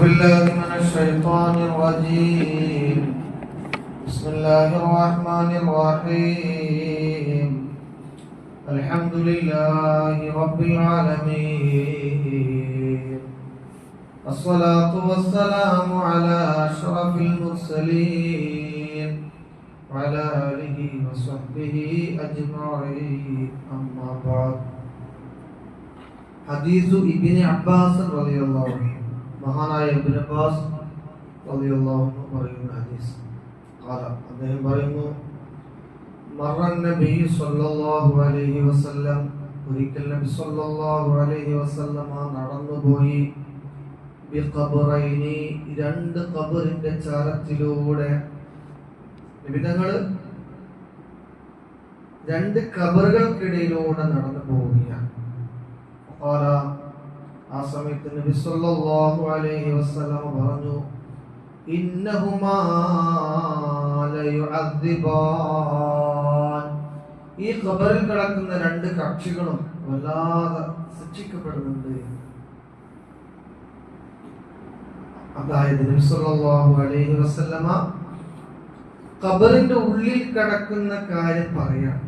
بالله من الشيطان الرجيم. بسم الله الرحمن الرحيم. الحمد لله رب العالمين، الصلاة والسلام على أشرف المرسلين وعلى آله وصحبه أجمعين. أما بعد. حديث ابن عباس رضي الله عنه. മഹാനായ Ibn Abbas റളിയല്ലാഹു അൻഹു പറയുന്ന ഹദീസ്. അദ്ദേഹം പറയുന്നു, മറൻ നബി സല്ലല്ലാഹു അലൈഹി വസല്ലം, ഒരിക്കൽ നബി സല്ലല്ലാഹു അലൈഹി വസല്ലം നടന്നുപോയി, ബിഖബറൈനി, രണ്ട് ഖബറിന്റെ ചാരത്തിലൂടെ. നബി തങ്ങൾ രണ്ട് ഖബറുകൾക്കിടയിലൂടെ നടന്നു പോവുകയാണ്. ആ സമയത്ത് നബി സല്ലല്ലാഹു അലൈഹി വസല്ലം പറഞ്ഞു, ഇന്നഹുമാ ലയുഅദ്ദിബാൻ, ഈ ഖബറിൽ കിടക്കുന്ന രണ്ട് കക്ഷികളും വല്ലാതെ ശിക്ഷിക്കപ്പെടുന്നുണ്ട്. അതായത് നബി സല്ലല്ലാഹു അലൈഹി വസല്ലമ ഖബറിന്റെ ഉള്ളിൽ കിടക്കുന്ന കാര്യം പറയാം.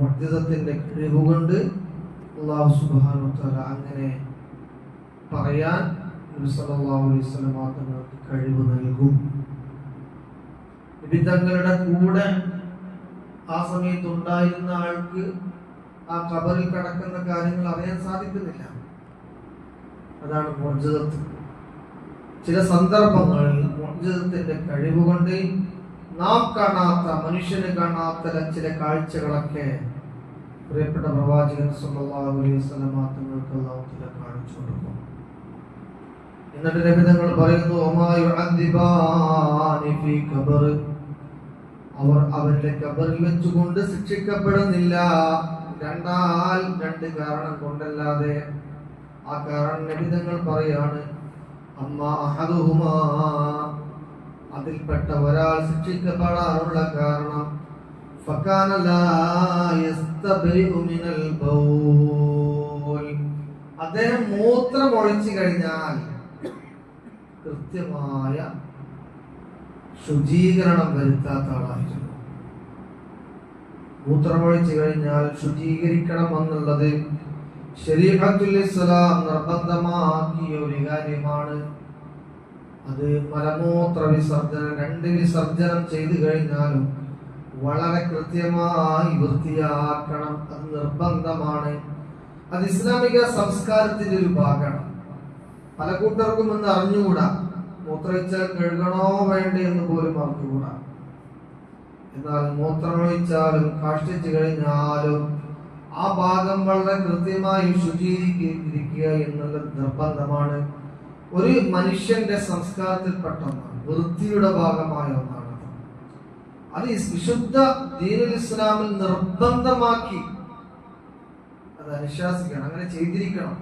മുഅ്ജിസത്തിന്റെ കഴിവുകൊണ്ട് അല്ലാഹു സുബ്ഹാനഹു വ തആല അങ്ങനെ പറയാൻ നബി സല്ലല്ലാഹു അലൈഹി വസല്ലം തങ്ങൾക്ക് കഴിവ് നൽകും. നബി തങ്ങളുടെ കൂടെ ആ സമയത്ത് ഉണ്ടായിരുന്ന ആൾക്ക് ആ ഖബറിൽ കിടക്കുന്ന കാര്യങ്ങൾ അറിയാൻ സാധിക്കുന്നില്ല. അതാണ് മുഅ്ജിസത്ത്. ചില സന്ദർഭങ്ങളിൽ മുഅ്ജിസത്തിന്റെ കഴിവ് കൊണ്ട് നാം കാണാത്ത, മനുഷ്യന് കാണാത്ത ചില കാഴ്ചകളൊക്കെ പ്രിയപ്പെട്ട പ്രവാചകൻ സല്ലല്ലാഹു അലൈഹി വസല്ലം തങ്ങൾക്ക് അല്ലാഹു തആല കാണിച്ചു കൊടുക്കും. എന്നിട്ട് നബി തങ്ങൾ പറയുന്നു, വമാ യുഅദ്ദിബാനി ഫീ ഖബർ, അവർ അവരുടെ ഖബറിൽ വെച്ചുകൊണ്ട് ശിക്ഷിക്കപ്പെടുന്നില്ല. രണ്ട് കാരണം കൊണ്ടല്ലാതെ. ആ കാരണം നബി തങ്ങൾ പറയാണ്, അമ്മാ അഹദുഹുമാ, അതിൽപ്പെട്ട ഒരാൾ ശിക്ഷിക്കപ്പെടാനുള്ള കാരണം ഫകാന ലാ യസ്തബിഉ മിനൽ ബൗൽ, അദ്ദേഹം മൂത്രം ഒഴിച്ചു കഴിഞ്ഞാൽ കൃത്യമായ ശുചീകരണം വരുത്താത്ത ആളായിരുന്നു. മൂത്രമൊഴിച്ചു കഴിഞ്ഞാൽ ശുചീകരിക്കണം എന്നുള്ളത് ശരീഅത്തുൽ ഇസ്ലാം നിർബന്ധമാക്കിയ ഒരു കാര്യമാണ്. അത് മലമൂത്ര വിസർജനം, രണ്ട് വിസർജനം ചെയ്തു കഴിഞ്ഞാലും വളരെ കൃത്യമായി വൃത്തിയാക്കണം. അത് നിർബന്ധമാണ്. അത് ഇസ്ലാമിക സംസ്കാരത്തിന്റെ ഒരു ഭാഗമാണ്. പല കൂട്ടർക്കും എന്ന് അറിഞ്ഞുകൂടാ, മൂത്രമൊഴിച്ചാൽ കഴുകണോ വേണ്ടേ എന്ന് പോലും അറിഞ്ഞുകൂടാ. എന്നാൽ മൂത്രമൊഴിച്ചാലും കാഷ്ടിച്ചു കഴിഞ്ഞാലും ആ ഭാഗം വളരെ കൃത്യമായി ശുചീകരിക്കുക എന്നുള്ളത് നിർബന്ധമാണ്. ഒരു മനുഷ്യന്റെ സംസ്കാരത്തിൽപ്പെട്ട ഒന്നാണ്, വൃത്തിയുടെ ഭാഗമായ ഒന്നാണ്. അത് വിശുദ്ധ ദീനുൽ ഇസ്ലാമിൽ നിർബന്ധമാക്കി അത് അനുശാസിക്കണം, അങ്ങനെ ചെയ്തിരിക്കണം,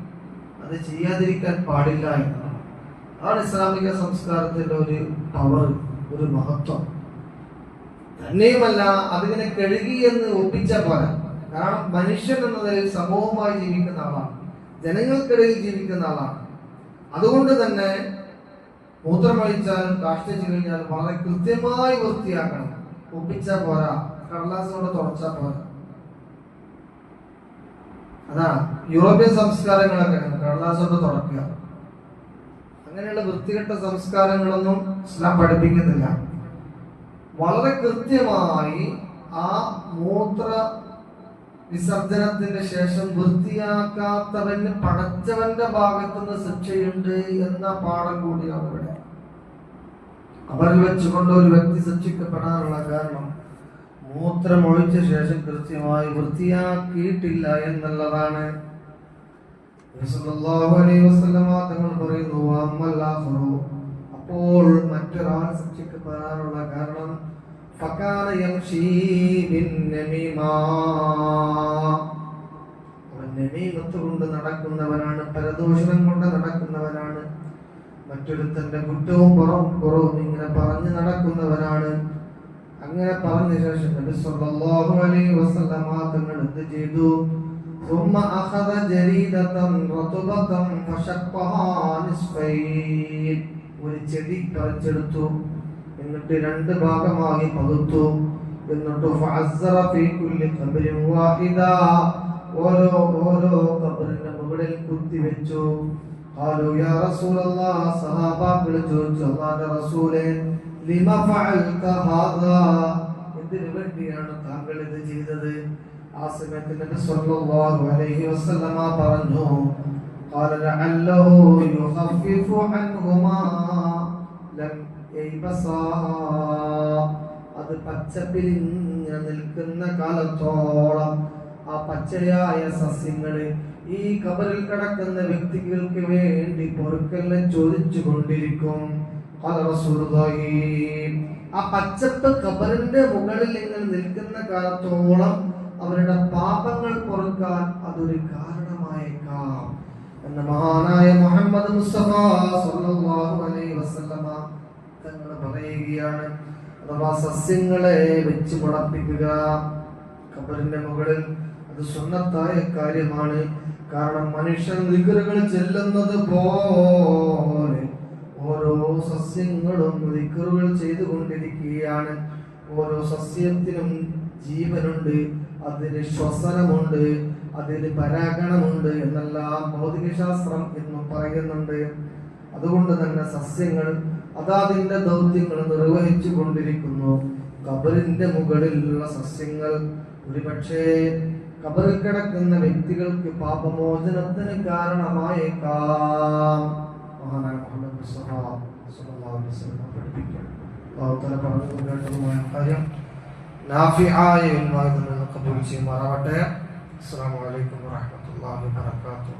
അത് ചെയ്യാതിരിക്കാൻ പാടില്ല എന്നാണ്. അതാണ് ഇസ്ലാമിക സംസ്കാരത്തിന്റെ ഒരു പവർ, ഒരു മഹത്വം. തന്നെയുമല്ല, അതിങ്ങനെ കഴുകി എന്ന് ഒപ്പിച്ച പോലെ. കാരണം മനുഷ്യൻ എന്ന നിലയിൽ സമൂഹമായി ജീവിക്കുന്ന ആളാണ്, ജനങ്ങൾക്കിടയിൽ ജീവിക്കുന്ന ആളാണ്. അതുകൊണ്ട് തന്നെ മൂത്രമൊഴിച്ചാലും കാഷ്ടിച്ചു കഴിഞ്ഞാലും വളരെ കൃത്യമായി വൃത്തിയാക്കണം. ഒപ്പിച്ചാ പോരാ, കടലാസോടെ തുടച്ചാ പോരാ. അതാണ് യൂറോപ്യൻ സംസ്കാരങ്ങളൊക്കെ, കടലാസോടെ തുടക്കുക. അങ്ങനെയുള്ള വൃത്തികെട്ട സംസ്കാരങ്ങളൊന്നും ഇസ്ലാം പഠിപ്പിക്കുന്നില്ല. വളരെ കൃത്യമായി ആ മൂത്ര വിസർജനത്തിന്റെ ശേഷം വൃത്തിയാക്കാത്തവന് പടച്ചവന്റെ ഭാഗത്തുനിന്ന് ശിക്ഷയുണ്ട് എന്ന പാഠം കൂടിയാണ് ഇവിടെ. അവരിൽ വെച്ചുകൊണ്ട് ഒരു വ്യക്തി ശിക്ഷിക്കപ്പെടാനുള്ള കാരണം മൂത്രമൊഴിച്ച ശേഷം കൃത്യമായി വൃത്തിയാക്കിയിട്ടില്ല എന്നുള്ളതാണ്. തങ്ങൾ പറയുന്നു, അപ്പോൾ മറ്റൊരാൾ ശിക്ഷിക്കപ്പെടാനുള്ള കാരണം കൊണ്ട് നടക്കുന്നവനാണ്, പരദൂഷണം കൊണ്ട് നടക്കുന്നവനാണ്, മറ്റൊരുത്തന്റെ കുറ്റവും കുറവും ഇങ്ങനെ പറഞ്ഞു നടക്കുന്നവനാണ്. അങ്ങനെ പറഞ്ഞ ശേഷം നബി സല്ലല്ലാഹു അലൈഹി വസല്ലം തങ്ങൾ എന്ത് ചെയ്തു? ثم أخذ جريدة رطبة فشقها നിസ്ഫൈൻ, ഒരു ചെടി പറിച്ചെടുത്തു, എന്നിട്ട് രണ്ട് ഭാഗമായി പകുത്തു, എന്നിട്ട് ഫഅസ്സറ ഫീ കുല്ലി ഖബ്രിൻ വാഹിദ, ഓരോ ഖബറിന്റെ മുകളിൽ കുത്തിവെച്ചു. ഖാലു യാ റസൂലല്ലാഹ്, സഹാബാക്കൾ ചോദിച്ചു, അല്ലാഹുവിന്റെ റസൂലേ, ലിമ ഫഅൽത ഹാദാ, എന്തിനു വേണ്ടിയാണ് താങ്കൾ ഇത് ചെയ്തത്? ആ സമയത്ത് നബി സല്ലല്ലാഹു അലൈഹി വസല്ലമ പറഞ്ഞു, ഖാല ലഅല്ലഹു യുഖഫിഫു അൻഹുമാ ലം യൈബസാ, അത് പച്ചപ്പിൽ ഇങ്ങനെ നിൽക്കുന്ന കാലത്തോളം ആ പച്ചയായ സസ്യങ്ങള് ഈ ഖബറിൽ കിടക്കുന്ന വ്യക്തികൾക്ക് വേണ്ടി പൊറുക്കലിനെ ചോദിച്ചു കൊണ്ടിരിക്കും. ആ പച്ചപ്പ് ഖബറിന്റെ മുകളിൽ ഇങ്ങനെ നിൽക്കുന്ന കാലത്തോളം അവരുടെ പാപങ്ങൾ പൊറുക്കാൻ അതൊരു കാരണമായേക്കാം എന്ന് മഹാനായ മുഹമ്മദ് മുസ്തഫ സല്ലല്ലാഹു അലൈഹി വസല്ലമ തങ്ങൾ പറയുകയാണ്. അഥവാ സസ്യങ്ങളെ വെച്ച് മുളപ്പിക്കുക ഖബറിന്റെ മുകളിൽ, അത് സുന്നത്തായ കാര്യമാണ്. കാരണം മനുഷ്യൻ ദിക്റുകൾ ചെല്ലുന്നത് പോലെ ഓരോ സസ്യങ്ങളും ദിക്റുകൾ ചെയ്തുകൊണ്ടിരിക്കുകയാണ്. ഓരോ സസ്യത്തിനും ജീവനുണ്ട്, അതിന് ശ്വസനമുണ്ട്, അതിന് പരാഗണമുണ്ട് എന്നെല്ലാം ഭൗതികശാസ്ത്രം എന്നും പറയുന്നുണ്ട്. അതുകൊണ്ട് തന്നെ സസ്യങ്ങൾ അതാതിന്റെ ദൗത്യങ്ങൾ നിർവഹിച്ചു കൊണ്ടിരിക്കുന്നു. ഖബറിന്റെ മുകളിലുള്ള സസ്യങ്ങൾ ഒരുപക്ഷേ ഖബറിൽ കിടക്കുന്ന വ്യക്തികൾക്ക് പാപമോചനത്തിന് കാരണമായേക്കാം. മഹാനായ മുഹമ്മദ് മുസ്തഫ സ്വല്ലല്ലാഹു അലൈഹി വസല്ലം പഠിപ്പിക്കുന്നു. അല്ലാഹു തആല പറഞ്ഞതുമായ കാര്യം നാഫിആയ ഇൽമായി കബൂൽ ചെയ്യുമാറാവട്ടെ. അസ്സലാമു അലൈക്കും വറഹ്മത്തുള്ളാഹി വബറകാതുഹു.